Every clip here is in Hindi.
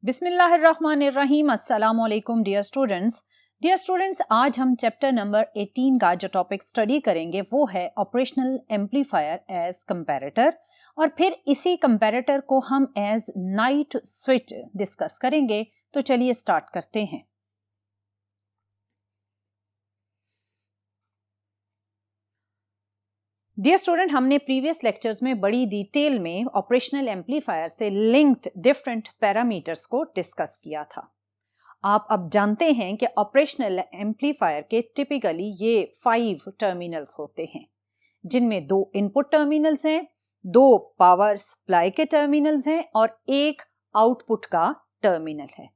बिस्मिल्लाहिर्रहमानिर्रहीम। अस्सलामुअलैकुम डियर स्टूडेंट्स, आज हम चैप्टर नंबर 18 का जो टॉपिक स्टडी करेंगे वो है ऑपरेशनल एम्पलीफायर एज कंपैरेटर, और फिर इसी कंपैरेटर को हम एज नाइट स्विच डिस्कस करेंगे। तो चलिए स्टार्ट करते हैं। डियर स्टूडेंट, हमने प्रीवियस लेक्चर्स में बड़ी डिटेल में ऑपरेशनल एम्पलीफायर से लिंक्ड डिफरेंट पैरामीटर्स को डिस्कस किया था। आप अब जानते हैं कि ऑपरेशनल एम्पलीफायर के टिपिकली ये 5 टर्मिनल्स होते हैं, जिनमें 2 इनपुट टर्मिनल्स हैं, 2 पावर सप्लाई के टर्मिनल्स हैं और 1 आउटपुट का टर्मिनल है।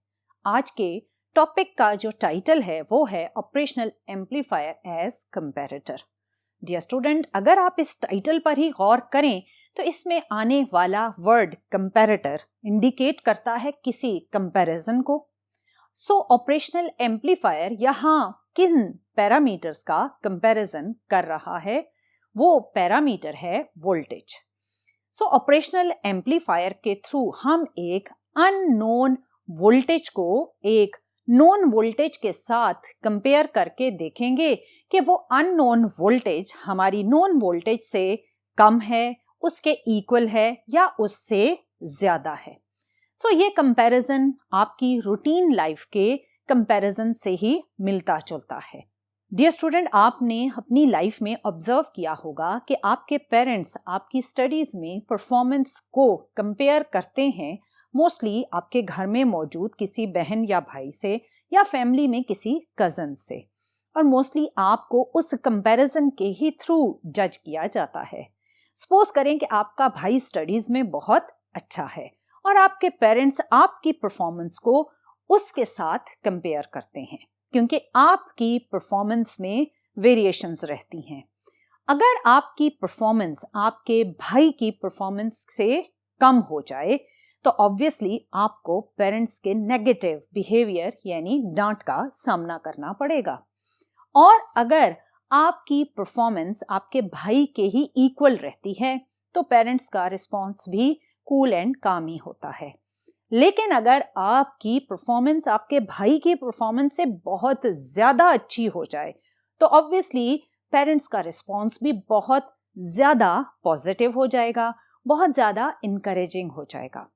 आज के टॉपिक का जो टाइटल है वो है operational amplifier as comparator. Dear student, अगर आप इस टाइटल पर ही गौर करें तो इसमें आने वाला वर्ड कंपैरेटर इंडिकेट करता है किसी कंपैरिजन को। सो ऑपरेशनल एम्पलीफायर यहाँ किन पैरामीटर्स का कंपैरिजन कर रहा है? वो पैरामीटर है वोल्टेज। सो ऑपरेशनल एम्पलीफायर के थ्रू हम एक अननोन वोल्टेज को एक नोन वोल्टेज के साथ कंपेयर करके देखेंगे कि वो अननोन वोल्टेज हमारी नोन वोल्टेज से कम है, उसके इक्वल है या उससे ज्यादा है। सो ये कंपैरिजन आपकी रूटीन लाइफ के कंपैरिजन से ही मिलता जुलता है। डियर स्टूडेंट, आपने अपनी लाइफ में ऑब्जर्व किया होगा कि आपके पेरेंट्स आपकी स्टडीज में परफॉर्मेंस को कंपेयर करते हैं मोस्टली आपके घर में मौजूद किसी बहन या भाई से या फैमिली में किसी कजन से, और मोस्टली आपको उस कंपैरिजन के ही थ्रू जज किया जाता है। सपोज करें कि आपका भाई स्टडीज में बहुत अच्छा है और आपके पेरेंट्स आपकी परफॉर्मेंस को उसके साथ कंपेयर करते हैं, क्योंकि आपकी परफॉर्मेंस में वेरिएशंस रहती हैं। अगर आपकी परफॉर्मेंस आपके भाई की परफॉर्मेंस से कम हो जाए तो ऑब्वियसली आपको पेरेंट्स के नेगेटिव बिहेवियर यानी डांट का सामना करना पड़ेगा। और अगर आपकी परफॉर्मेंस आपके भाई के ही इक्वल रहती है तो पेरेंट्स का रिस्पॉन्स भी कूल एंड काम ही होता है। लेकिन अगर आपकी परफॉर्मेंस आपके भाई की परफॉर्मेंस से बहुत ज्यादा अच्छी हो जाए तो ऑब्वियसली पेरेंट्स का रिस्पॉन्स भी बहुत ज्यादा पॉजिटिव हो जाएगा, बहुत ज्यादा इनकरेजिंग हो जाएगा।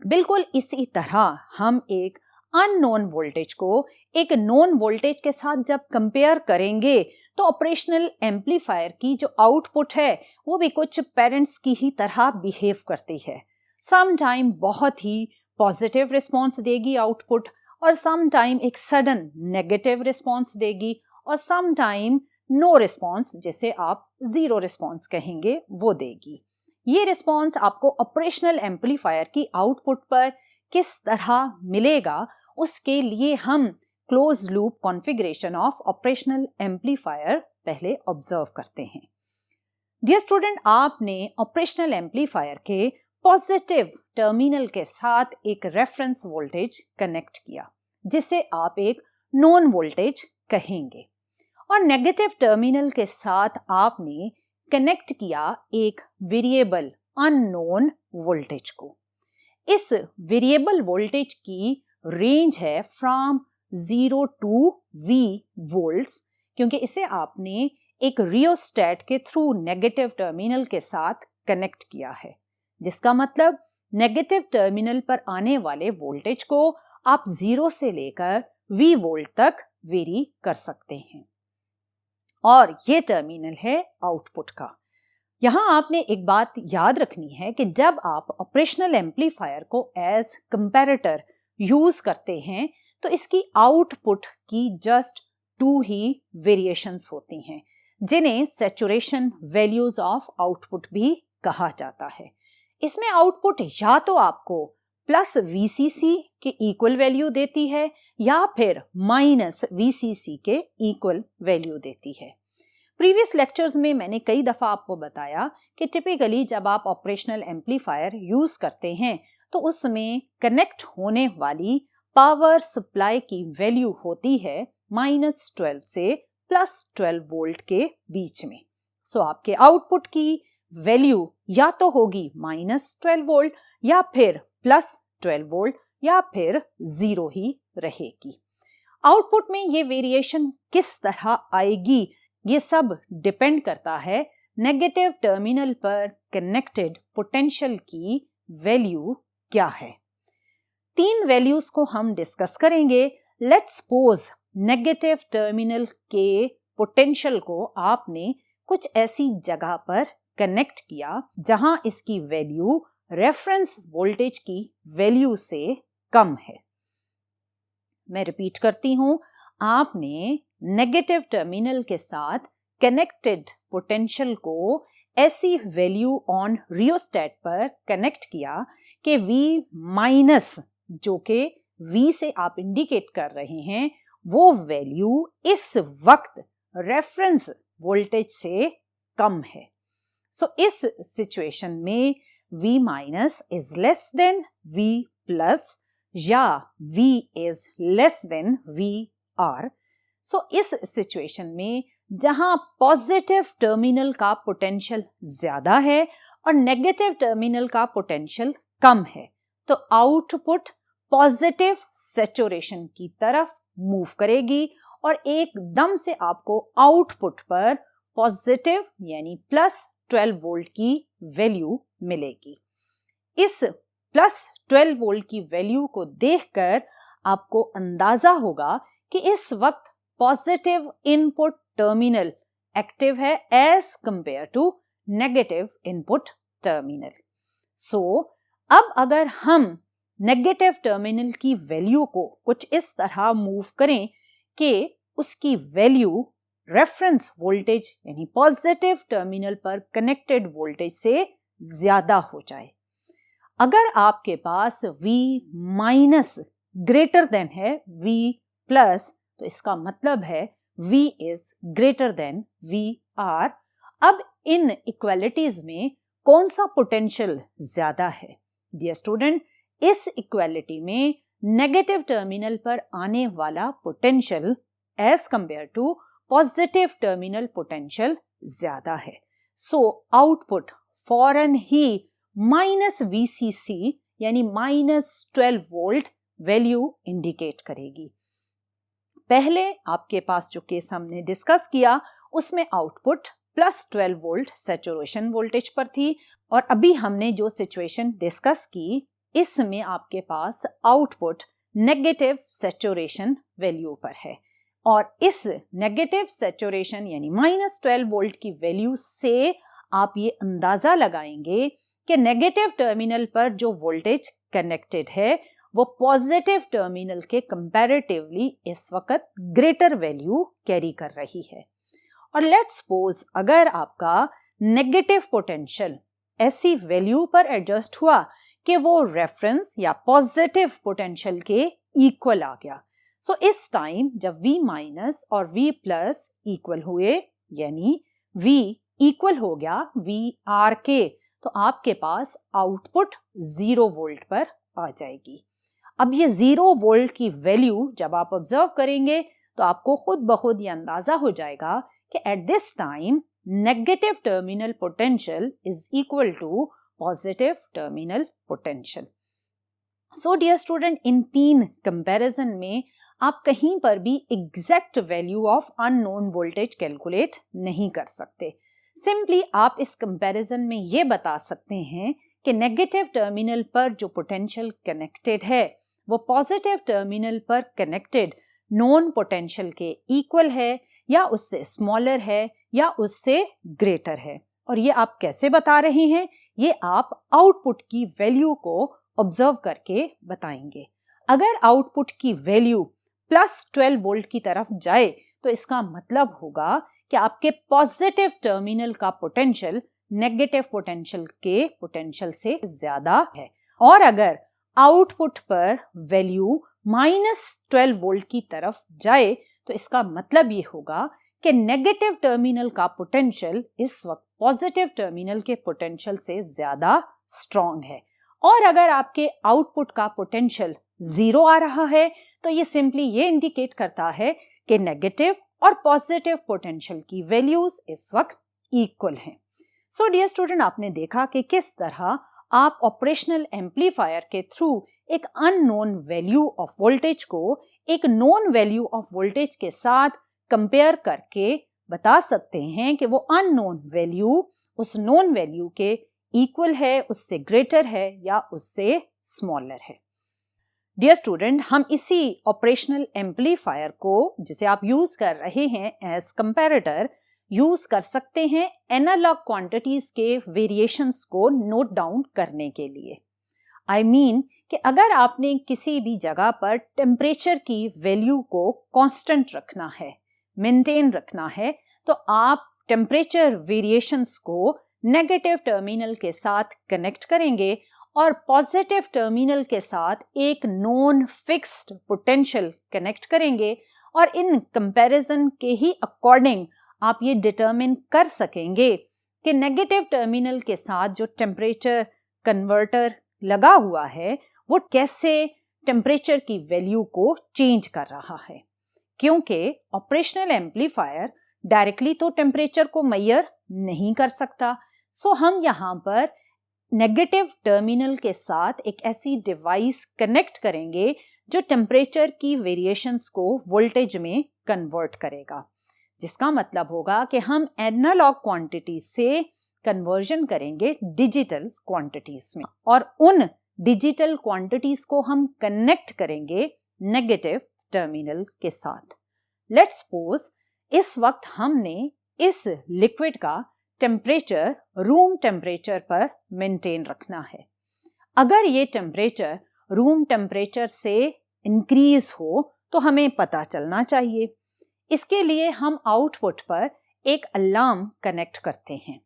बिल्कुल इसी तरह हम एक अननोन वोल्टेज को एक नोन वोल्टेज के साथ जब कंपेयर करेंगे तो ऑपरेशनल एम्पलीफायर की जो आउटपुट है वो भी कुछ पेरेंट्स की ही तरह बिहेव करती है। सम टाइम बहुत ही पॉजिटिव रिस्पॉन्स देगी आउटपुट, और सम टाइम एक सडन नेगेटिव रिस्पॉन्स देगी, और सम टाइम नो रिस्पॉन्स, जैसे आप 0 रिस्पॉन्स कहेंगे, वो देगी। ये रिस्पॉन्स आपको ऑपरेशनल एम्पलीफायर की आउटपुट पर किस तरह मिलेगा उसके लिए हम close loop configuration of operational amplifier पहले ऑब्जर्व करते हैं। डियर स्टूडेंट, आपने ऑपरेशनल एम्पलीफायर के पॉजिटिव टर्मिनल के साथ एक रेफरेंस वोल्टेज कनेक्ट किया, जिसे आप एक नोन वोल्टेज कहेंगे, और नेगेटिव टर्मिनल के साथ आपने कनेक्ट किया एक वेरिएबल अननोन वोल्टेज को। इस वेरिएबल वोल्टेज की रेंज है फ्रॉम 0 to V वोल्ट्स, क्योंकि इसे आपने एक रियोस्टेट के थ्रू नेगेटिव टर्मिनल के साथ कनेक्ट किया है, जिसका मतलब नेगेटिव टर्मिनल पर आने वाले वोल्टेज को आप 0 से लेकर V वोल्ट तक वेरी कर सकते हैं, और ये टर्मिनल है आउटपुट का। यहाँ आपने एक बात याद रखनी है कि जब आप ऑपरेशनल एम्पलीफायर को एज कंपैरेटर यूज करते हैं तो इसकी आउटपुट की जस्ट 2 ही वेरिएशंस होती हैं, जिन्हें सैचुरेशन वैल्यूज ऑफ आउटपुट भी कहा जाता है। इसमें आउटपुट या तो आपको प्लस VCC के इक्वल वैल्यू देती है या फिर माइनस VCC के इक्वल वैल्यू देती है। प्रीवियस लेक्चर्स में मैंने कई दफ़ा आपको बताया कि टिपिकली जब आप ऑपरेशनल एम्पलीफायर यूज करते हैं तो उसमें कनेक्ट होने वाली पावर सप्लाई की वैल्यू होती है -12 से +12 वोल्ट के बीच में। सो आपके आउटपुट की वैल्यू या तो होगी -12 वोल्ट या फिर +12 वोल्ट, या फिर 0 ही रहेगी। आउटपुट में ये वेरिएशन किस तरह आएगी, ये सब डिपेंड करता है नेगेटिव टर्मिनल पर कनेक्टेड पोटेंशियल की वैल्यू क्या है। 3 वैल्यूज को हम डिस्कस करेंगे। लेट्स सपोज नेगेटिव टर्मिनल के पोटेंशियल को आपने कुछ ऐसी जगह पर कनेक्ट किया जहां इसकी वैल्यू रेफरेंस वोल्टेज की वैल्यू से कम है। मैं रिपीट करती हूं, आपने नेगेटिव टर्मिनल के साथ कनेक्टेड पोटेंशियल को ऐसी वैल्यू ऑन रियोस्टेट पर कनेक्ट किया कि V माइनस, जो कि V से आप इंडिकेट कर रहे हैं, वो वैल्यू इस वक्त रेफरेंस वोल्टेज से कम है। सो इस सिचुएशन में V minus is less than V plus या V is less than VR। सो इस सिचुएशन में जहां पॉजिटिव टर्मिनल का पोटेंशियल ज्यादा है और नेगेटिव टर्मिनल का पोटेंशियल कम है, तो आउटपुट पॉजिटिव सैचुरेशन की तरफ मूव करेगी और एकदम से आपको आउटपुट पर पॉजिटिव यानी प्लस 12 वोल्ट की वैल्यू मिलेगी। इस प्लस 12 वोल्ट की वैल्यू को देखकर आपको अंदाजा होगा कि इस वक्त पॉजिटिव इनपुट टर्मिनल एक्टिव है as compare to negative input terminal. So अब अगर हम नेगेटिव टर्मिनल की वैल्यू को कुछ इस तरह मूव करें कि उसकी वैल्यू रेफरेंस वोल्टेज यानी पॉजिटिव टर्मिनल पर कनेक्टेड वोल्टेज से ज्यादा हो जाए। अगर आपके पास V माइनस ग्रेटर देन है V प्लस, तो इसका मतलब है V is greater then VR। अब इन इक्वालिटीज में कौन सा पोटेंशियल ज्यादा है? डियर स्टूडेंट, इस इक्वालिटी में नेगेटिव टर्मिनल पर आने वाला potential as compare to positive terminal potential ज्यादा है। सो आउटपुट फौरन ही माइनस VCC यानी माइनस 12 वोल्ट वैल्यू इंडिकेट करेगी। पहले आपके पास जो केस हमने डिस्कस किया उसमें output plus 12 volt saturation voltage पर थी, और अभी हमने जो सिचुएशन डिस्कस की इसमें आपके पास आउटपुट नेगेटिव सैचुरेशन वैल्यू पर है, और इस नेगेटिव सैचुरेशन यानी माइनस 12 वोल्ट की वैल्यू से आप ये अंदाजा लगाएंगे कि नेगेटिव टर्मिनल पर जो वोल्टेज कनेक्टेड है वो पॉजिटिव टर्मिनल के कंपैरेटिवली इस वक्त ग्रेटर वैल्यू कैरी कर रही है। और लेट्स सपोज अगर आपका नेगेटिव पोटेंशियल ऐसी वैल्यू पर एडजस्ट हुआ कि वो रेफरेंस या पॉजिटिव पोटेंशियल के इक्वल आ गया, सो इस टाइम जब V माइनस और V प्लस इक्वल हुए यानी V इक्वल हो गया VR के, तो आपके पास आउटपुट 0 वोल्ट पर आ जाएगी। अब ये 0 वोल्ट की वैल्यू जब आप ऑब्जर्व करेंगे तो आपको खुद ब खुद ये अंदाजा हो जाएगा कि at this time negative terminal potential is equal to positive terminal potential. So dear student, इन 3 कंपैरिजन में आप कहीं पर भी exact value of unknown voltage calculate नहीं कर सकते। सिंपली आप इस कंपैरिजन में ये बता सकते हैं कि नेगेटिव टर्मिनल पर जो पोटेंशियल कनेक्टेड है वो पॉजिटिव टर्मिनल पर कनेक्टेड नॉन पोटेंशियल के इक्वल है या उससे स्मॉलर है या उससे ग्रेटर है। और ये आप कैसे बता रहे हैं? ये आप आउटपुट की वैल्यू को ऑब्जर्व करके बताएंगे। अगर आउटपुट की वैल्यू प्लस 12 वोल्ट की तरफ जाए तो इसका मतलब होगा कि आपके पॉजिटिव टर्मिनल का पोटेंशियल नेगेटिव पोटेंशियल के पोटेंशियल से ज्यादा है, और अगर आउटपुट पर वैल्यू माइनस 12 वोल्ट की तरफ जाए तो इसका मतलब ये होगा कि नेगेटिव टर्मिनल का पोटेंशियल इस वक्त पॉजिटिव टर्मिनल के पोटेंशियल से ज्यादा स्ट्रॉन्ग है। और अगर आपके आउटपुट का पोटेंशियल 0 आ रहा है तो ये सिंपली ये इंडिकेट करता है कि नेगेटिव और पॉजिटिव पोटेंशियल की वैल्यूज इस वक्त इक्वल हैं। सो डियर स्टूडेंट, आपने देखा कि किस तरह आप ऑपरेशनल एम्पलीफायर के थ्रू एक अननोन वैल्यू ऑफ वोल्टेज को एक नोन वैल्यू ऑफ वोल्टेज के साथ कंपेयर करके बता सकते हैं कि वो अननोन वैल्यू उस नोन वैल्यू के इक्वल है, उससे ग्रेटर है या उससे स्मॉलर है। डियर स्टूडेंट, हम इसी ऑपरेशनल एम्पलीफायर को जिसे आप यूज कर रहे हैं एज कंपैरेटर यूज कर सकते हैं एनालॉग क्वांटिटीज के वेरिएशंस को नोट डाउन करने के लिए। आई मीन कि अगर आपने किसी भी जगह पर टेम्परेचर की वैल्यू को कांस्टेंट रखना है, मेंटेन रखना है, तो आप टेम्परेचर वेरिएशंस को नेगेटिव टर्मिनल के साथ कनेक्ट करेंगे और पॉजिटिव टर्मिनल के साथ एक नॉन फिक्स्ड पोटेंशियल कनेक्ट करेंगे और इन कंपैरिजन के ही अकॉर्डिंग आप ये डिटरमिन कर सकेंगे कि नेगेटिव टर्मिनल के साथ जो टेम्परेचर कन्वर्टर लगा हुआ है वो कैसे टेम्परेचर की वैल्यू को चेंज कर रहा है, क्योंकि ऑपरेशनल एम्पलीफायर डायरेक्टली तो टेम्परेचर को मेजर नहीं कर सकता। सो हम यहाँ पर नेगेटिव टर्मिनल के साथ एक ऐसी डिवाइस कनेक्ट करेंगे जो टेम्परेचर की वेरिएशंस को वोल्टेज में कन्वर्ट करेगा, जिसका मतलब होगा कि हम एनालॉग क्वांटिटी से कन्वर्जन करेंगे डिजिटल क्वांटिटीज में और उन डिजिटल क्वांटिटीज को हम कनेक्ट करेंगे नेगेटिव टर्मिनल के साथ। लेट्स सपोज इस वक्त हमने इस लिक्विड का टेम्परेचर रूम टेम्परेचर पर मेंटेन रखना है। अगर ये टेम्परेचर रूम टेम्परेचर से इंक्रीज हो तो हमें पता चलना चाहिए। इसके लिए हम आउटपुट पर एक अलार्म कनेक्ट करते हैं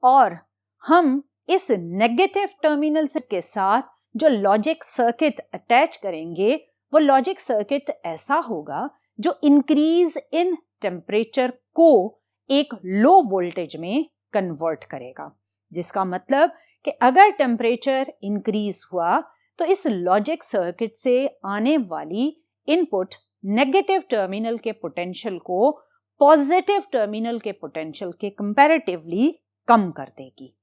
और हम इस नेगेटिव टर्मिनल के साथ जो लॉजिक सर्किट अटैच करेंगे वो लॉजिक सर्किट ऐसा होगा जो इंक्रीज इन टेम्परेचर को एक लो वोल्टेज में कन्वर्ट करेगा, जिसका मतलब कि अगर टेम्परेचर इंक्रीज हुआ तो इस लॉजिक सर्किट से आने वाली इनपुट नेगेटिव टर्मिनल के पोटेंशियल को पॉजिटिव टर्मिनल के पोटेंशियल के कंपैरेटिवली कम कर देगी।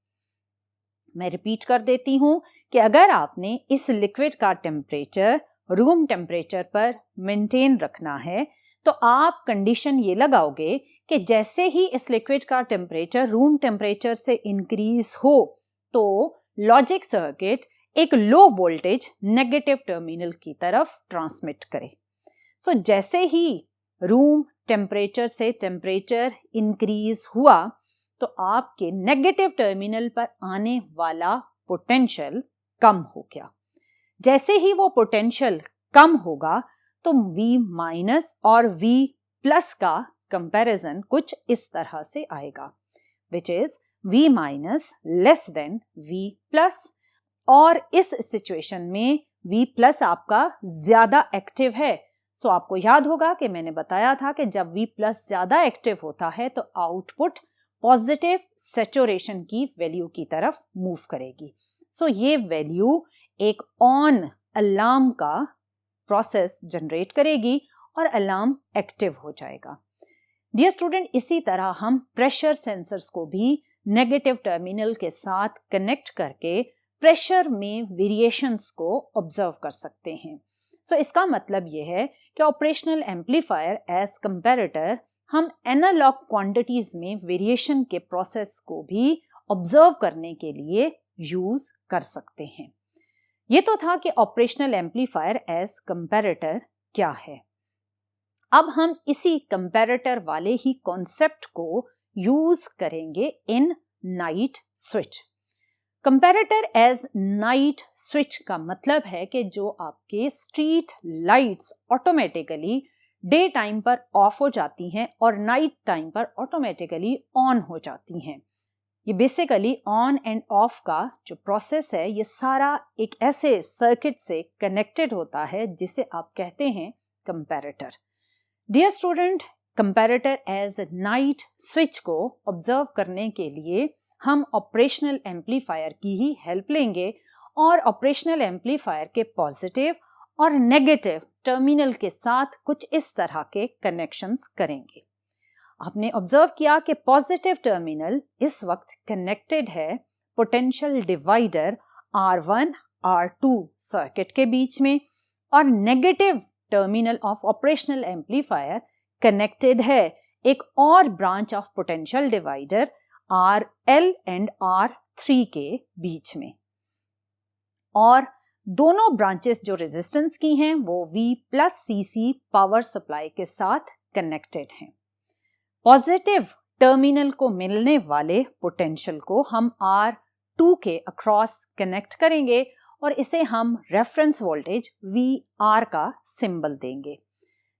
मैं रिपीट कर देती हूं कि अगर आपने इस लिक्विड का टेम्परेचर रूम टेम्परेचर पर मेंटेन रखना है तो आप कंडीशन ये लगाओगे कि जैसे ही इस लिक्विड का टेम्परेचर रूम टेम्परेचर से इंक्रीज हो तो लॉजिक सर्किट एक लो वोल्टेज नेगेटिव टर्मिनल की तरफ ट्रांसमिट करे। सो जैसे ही रूम टेम्परेचर से टेम्परेचर इंक्रीज हुआ तो आपके नेगेटिव टर्मिनल पर आने वाला पोटेंशियल कम हो गया। जैसे ही वो पोटेंशियल कम होगा तो V माइनस और V प्लस का कंपैरिजन कुछ इस तरह से आएगा, विच is V minus less than V plus. और इस सिचुएशन में V प्लस आपका ज्यादा एक्टिव है। सो आपको याद होगा कि मैंने बताया था कि जब V प्लस ज्यादा एक्टिव होता है तो आउटपुट पॉजिटिव सैचुरेशन की वैल्यू की तरफ मूव करेगी। सो ये वैल्यू एक ऑन अलार्म का प्रोसेस जनरेट करेगी और अलार्म एक्टिव हो जाएगा। डियर स्टूडेंट, इसी तरह हम प्रेशर सेंसर्स को भी नेगेटिव टर्मिनल के साथ कनेक्ट करके प्रेशर में वेरिएशंस को ऑब्जर्व कर सकते हैं। सो इसका मतलब यह है कि ऑपरेशनल एम्पलीफायर एज कंपैरेटर हम एनालॉग क्वांटिटीज में वेरिएशन के प्रोसेस को भी ऑब्जर्व करने के लिए यूज कर सकते हैं। ये तो था कि ऑपरेशनल एम्पलीफायर एज कंपैरेटर क्या है। अब हम इसी कंपैरेटर वाले ही कॉन्सेप्ट को यूज करेंगे in night switch. Comparator as night switch का मतलब है कि जो आपके street lights automatically day time पर ऑफ हो जाती हैं और नाइट टाइम पर ऑटोमेटिकली ऑन हो जाती हैं। ये बेसिकली ऑन एंड ऑफ का जो प्रोसेस है ये सारा एक ऐसे सर्किट से कनेक्टेड होता है जिसे आप कहते हैं comparator. Dear student, comparator as night switch को ऑब्जर्व करने के लिए हम ऑपरेशनल एम्पलीफायर की ही हेल्प लेंगे और ऑपरेशनल एम्पलीफायर के पॉजिटिव और नेगेटिव टर्मिनल के साथ कुछ इस तरह के कनेक्शंस करेंगे। आपने ऑब्जर्व किया कि पॉजिटिव टर्मिनल इस वक्त कनेक्टेड है potential divider R1 R2 circuit के बीच में, और negative terminal of operational amplifier connected है एक और branch of potential divider RL and R3 के बीच में। और दोनों ब्रांचेस जो रेजिस्टेंस की हैं वो V+CC पावर सप्लाई के साथ कनेक्टेड हैं। पॉजिटिव टर्मिनल को मिलने वाले पोटेंशियल को हम R2 के अक्रॉस कनेक्ट करेंगे और इसे हम रेफरेंस वोल्टेज VR का सिंबल देंगे,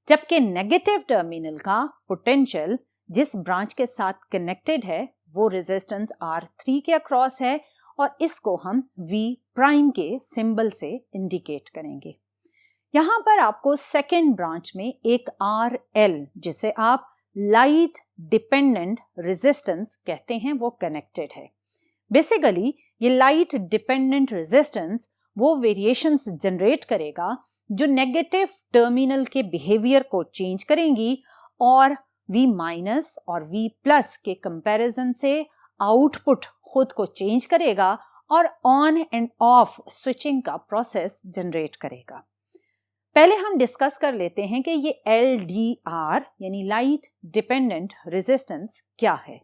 जबकि नेगेटिव टर्मिनल का पोटेंशियल जिस ब्रांच के साथ कनेक्टेड है वो रेजिस्टेंस R3 के अक्रॉस है और इसको हम V' के सिंबल से इंडिकेट करेंगे। यहाँ पर आपको सेकेंड ब्रांच में एक RL, जिसे आप लाइट डिपेंडेंट रेजिस्टेंस कहते हैं, वो कनेक्टेड है। बेसिकली ये लाइट डिपेंडेंट रेजिस्टेंस वो वेरिएशंस जनरेट करेगा जो नेगेटिव टर्मिनल के बिहेवियर को चेंज करेंगी और V- और V+ के कंपैरिजन से आउटपुट खुद को चेंज करेगा और ऑन एंड ऑफ स्विचिंग का प्रोसेस जनरेट करेगा। पहले हम डिस्कस कर लेते हैं कि ये LDR यानी लाइट डिपेंडेंट रेजिस्टेंस क्या है।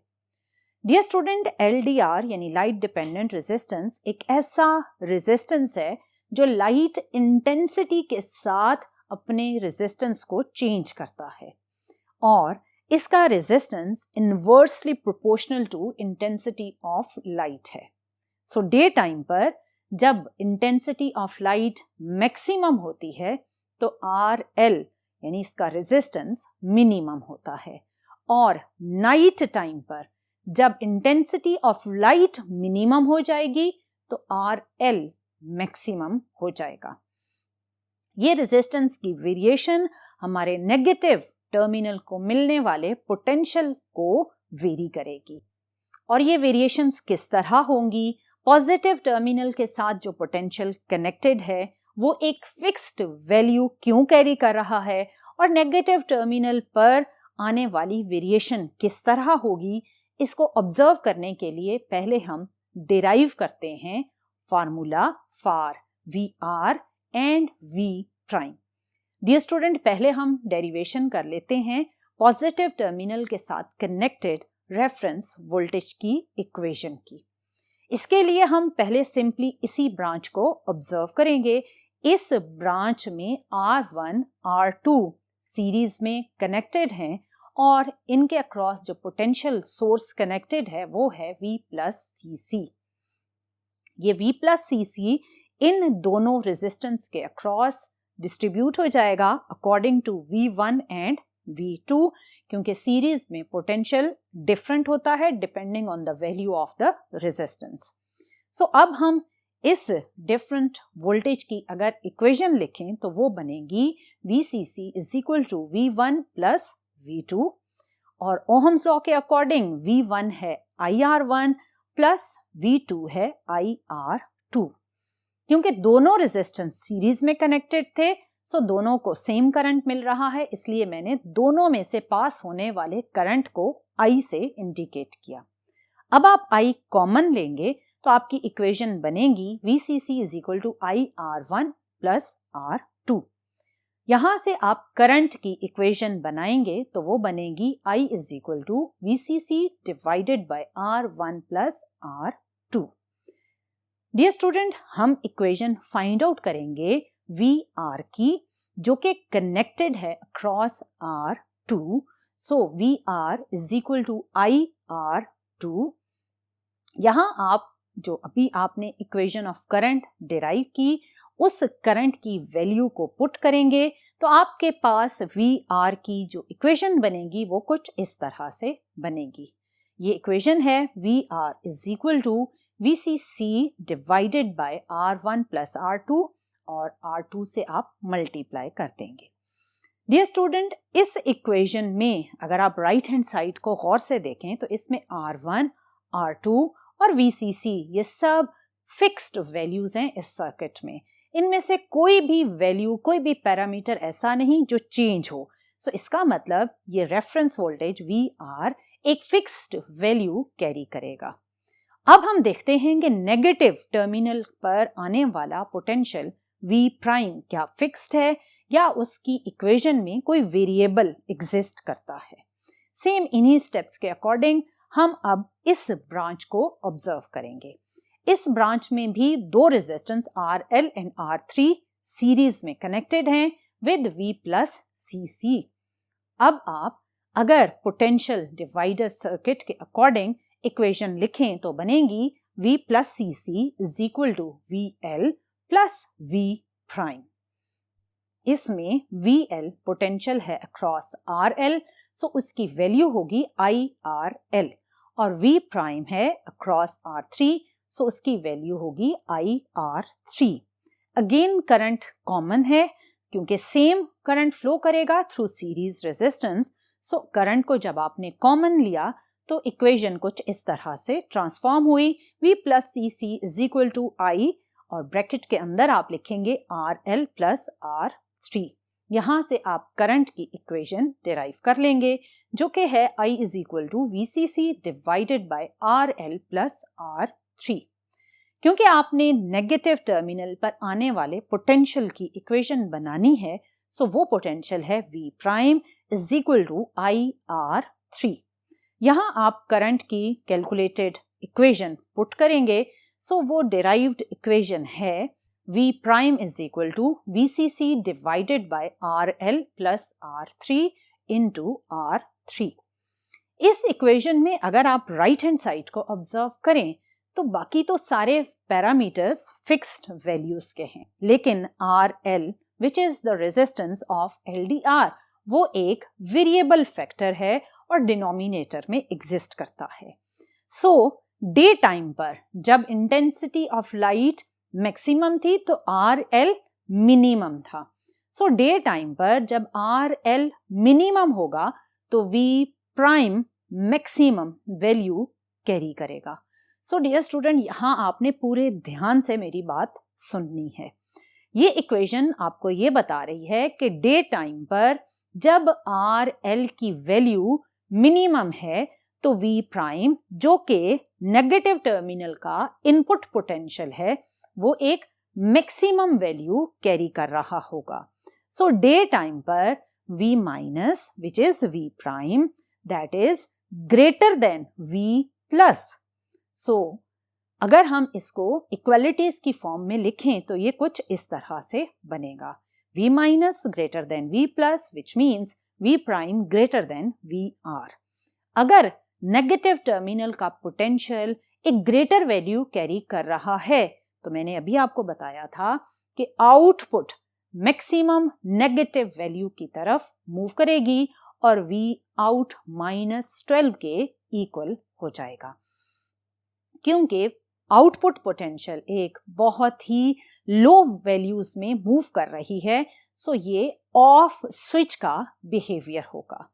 डियर स्टूडेंट, LDR यानी लाइट डिपेंडेंट रेजिस्टेंस एक ऐसा रेजिस्टेंस है जो लाइट इंटेंसिटी के साथ अपने रेजिस्टेंस को चेंज करता है और इसका resistance inversely proportional to intensity of light है। सो डे टाइम पर जब इंटेंसिटी ऑफ लाइट मैक्सिमम होती है तो RL यानी इसका रेजिस्टेंस मिनिमम होता है, और नाइट टाइम पर जब इंटेंसिटी ऑफ लाइट मिनिमम हो जाएगी तो RL मैक्सिमम हो जाएगा। ये रेजिस्टेंस की वेरिएशन हमारे नेगेटिव टर्मिनल को मिलने वाले पोटेंशियल को वेरी करेगी। और ये वेरिएशंस किस तरह होंगी? पॉजिटिव टर्मिनल के साथ जो पोटेंशियल कनेक्टेड है वो एक फिक्स्ड वैल्यू क्यों कैरी कर रहा है और नेगेटिव टर्मिनल पर आने वाली वेरिएशन किस तरह होगी, इसको ऑब्जर्व करने के लिए पहले हम डिराइव करते हैं formula for VR and V'। Dear student, पहले हम डेरिवेशन कर लेते हैं पॉजिटिव टर्मिनल के साथ कनेक्टेड रेफरेंस वोल्टेज की इक्वेशन की। इसके लिए हम पहले सिंपली इसी ब्रांच को ऑब्जर्व करेंगे। इस ब्रांच में R1 R2 सीरीज में कनेक्टेड हैं और इनके अक्रॉस जो पोटेंशियल सोर्स कनेक्टेड है वो है V+CC। ये V+CC इन दोनों रेजिस्टेंस के अक्रॉस डिस्ट्रीब्यूट हो जाएगा according to V1 and V2, क्योंकि सीरीज में पोटेंशियल डिफरेंट होता है depending on the value of the resistance. So अब हम इस डिफरेंट वोल्टेज की अगर इक्वेशन लिखें तो वो बनेगी VCC is equal to V1 plus V2, और ओहम्स लॉ के अकॉर्डिंग V1 है IR1 प्लस V2 है IR2। क्योंकि दोनों रेजिस्टेंस सीरीज में कनेक्टेड थे सो दोनों को सेम करंट मिल रहा है, इसलिए मैंने दोनों में से पास होने वाले करंट को I से इंडिकेट किया। अब आप I कॉमन लेंगे तो आपकी इक्वेशन बनेगी VCC is equal to IR1 plus R2। यहां से आप करंट की इक्वेशन बनाएंगे तो वो बनेगी I is equal to VCC divided by R1 plus R2। Dear student, हम इक्वेशन फाइंड आउट करेंगे VR की, जो कि कनेक्टेड है across R2। So VR is equal to IR2। यहाँ आप जो अभी आपने इक्वेशन ऑफ करंट डिराइव की उस करंट की वैल्यू को पुट करेंगे तो आपके पास VR की जो इक्वेशन बनेगी वो कुछ इस तरह से बनेगी। ये इक्वेशन है VR is equal to VCC divided by R1 plus R2, और R2 से आप मल्टीप्लाई कर देंगे। डियर स्टूडेंट, इस इक्वेशन में अगर आप राइट हैंड साइड को गौर से देखें तो इसमें R1, R2 और VCC ये सब फिक्स्ड वैल्यूज हैं इस सर्किट में। इनमें से कोई भी वैल्यू, कोई भी पैरामीटर ऐसा नहीं जो चेंज हो। सो इसका मतलब ये रेफरेंस वोल्टेज VR एक फिक्स्ड वैल्यू कैरी करेगा। अब हम देखते हैं कि नेगेटिव टर्मिनल पर आने वाला पोटेंशियल V प्राइम क्या फिक्स्ड है या उसकी इक्वेशन में कोई वेरिएबल एग्जिस्ट करता है। सेम इन्हीं स्टेप्स के अकॉर्डिंग हम अब इस ब्रांच को ऑब्जर्व करेंगे। इस ब्रांच में भी दो resistance RL and R3 series में कनेक्टेड हैं विद V प्लस CC। अब आप अगर पोटेंशियल डिवाइडर सर्किट के अकॉर्डिंग इक्वेशन लिखें तो बनेगी V plus CC is equal to VL plus V prime. इसमें VL पोटेंशियल है अक्रॉस RL, सो उसकी वैल्यू होगी IRL, और V प्राइम है अक्रॉस R3, सो उसकी वैल्यू होगी IR3। अगेन करंट कॉमन है क्योंकि सेम करंट फ्लो करेगा through series resistance, so current को जब आपने कॉमन लिया तो इक्वेशन कुछ इस तरह से ट्रांसफॉर्म हुई। V plus CC is equal to I, और ब्रैकेट के अंदर आप लिखेंगे RL प्लस R3। यहां से आप करंट की इक्वेशन डिराइव कर लेंगे जो कि है I is equal to VCC divided by RL plus R3। क्योंकि आपने नेगेटिव टर्मिनल पर आने वाले पोटेंशियल की इक्वेशन बनानी है, सो वो पोटेंशियल है V prime is equal to IR3। यहाँ आप करंट की कैलकुलेटेड इक्वेशन पुट करेंगे, सो वो डिराइव्ड इक्वेशन है V prime is equal to VCC divided by RL plus R3 into R3। इस इक्वेशन में अगर आप राइट हैंड साइड को ऑब्जर्व करें तो बाकी तो सारे पैरामीटर्स फिक्स्ड वैल्यूज के हैं, लेकिन RL which is the resistance of LDR वो एक वेरिएबल फैक्टर है और डिनोमिनेटर में एग्जिस्ट करता है। सो डे टाइम पर जब इंटेंसिटी ऑफ लाइट मैक्सिमम थी तो RL मिनिमम था। सो डे टाइम पर जब RL मिनिमम होगा तो V prime maximum value carry करेगा। सो डियर स्टूडेंट, यहाँ आपने पूरे ध्यान से मेरी बात सुननी है। ये इक्वेशन आपको ये बता रही है कि डे टाइम पर जब RL की वैल्यू मिनिमम है तो V प्राइम जो कि नेगेटिव टर्मिनल का इनपुट पोटेंशियल है वो एक मैक्सिमम वैल्यू कैरी कर रहा होगा। सो डे टाइम पर V minus which is V prime that is greater than V plus. So अगर हम इसको इक्वालिटीज की फॉर्म में लिखें तो ये कुछ इस तरह से बनेगा, V minus greater than V plus which means V prime greater than VR। अगर नेगेटिव टर्मिनल का पोटेंशियल एक ग्रेटर वैल्यू कैरी कर रहा है तो मैंने अभी आपको बताया था कि आउटपुट मैक्सिमम नेगेटिव वैल्यू की तरफ मूव करेगी और V आउट -12 के इक्वल हो जाएगा। क्योंकि आउटपुट पोटेंशियल एक बहुत ही लो वैल्यूज में मूव कर रही है, सो ये ऑफ स्विच का बिहेवियर होगा।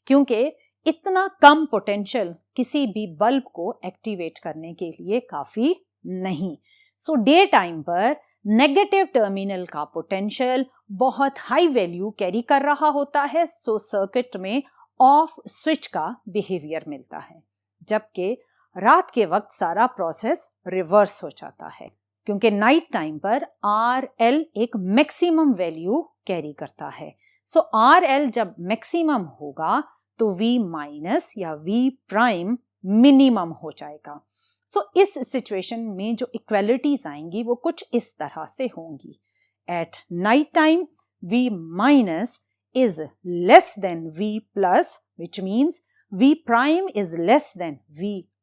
क्योंकि इतना कम पोटेंशियल किसी भी बल्ब को एक्टिवेट करने के लिए काफी नहीं। सो डे टाइम पर नेगेटिव टर्मिनल का पोटेंशियल बहुत हाई वैल्यू कैरी कर रहा होता है, सो सर्किट में ऑफ स्विच का बिहेवियर मिलता है। जबकि रात के वक्त सारा प्रोसेस रिवर्स हो जाता है क्योंकि नाइट टाइम पर RL एक मैक्सिमम वैल्यू कैरी करता है। सो RL जब मैक्सिमम होगा तो V माइनस या V प्राइम मिनिमम हो जाएगा। सो इस सिचुएशन में जो इक्वालिटीज आएंगी वो कुछ इस तरह से होंगी। At night time V minus is less than V plus which means V prime is less than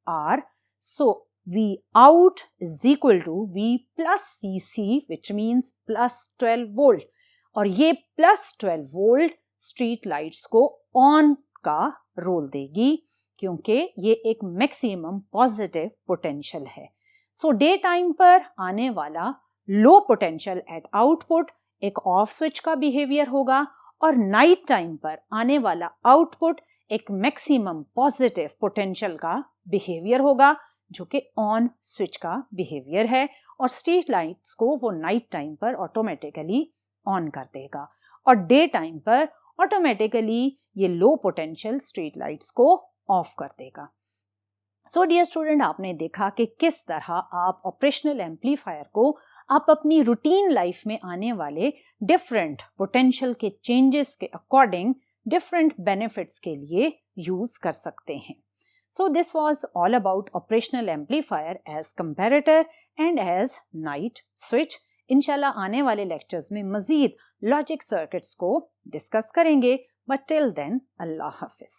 VR, so V out is equal to V plus CC which means plus 12 volt, और ये plus 12 volt स्ट्रीट लाइट्स को ऑन का रोल देगी क्योंकि ये एक मैक्सिमम पॉजिटिव पोटेंशियल है। सो डे टाइम पर आने वाला लो पोटेंशियल एट आउटपुट एक ऑफ स्विच का बिहेवियर होगा और नाइट टाइम पर आने वाला आउटपुट एक मैक्सिमम पॉजिटिव पोटेंशियल का बिहेवियर होगा जो कि ऑन स्विच का बिहेवियर है, और स्ट्रीट लाइट्स को वो नाइट टाइम पर ऑटोमेटिकली ऑन कर देगा और डे टाइम पर ऑटोमेटिकली ये लो पोटेंशियल स्ट्रीट लाइट्स को ऑफ कर देगा। सो डियर स्टूडेंट, आपने देखा कि किस तरह आप ऑपरेशनल एम्पलीफायर को आप अपनी रूटीन लाइफ में आने वाले डिफरेंट पोटेंशियल के चेंजेस के अकॉर्डिंग डिफरेंट बेनिफिट्स के लिए यूज कर सकते हैं. So this was all about operational amplifier as comparator and as night switch. इंशाल्लाह आने वाले लेक्चर्स में मजीद लॉजिक सर्किट्स को डिस्कस करेंगे. बट टिल देन, अल्लाह हाफिज.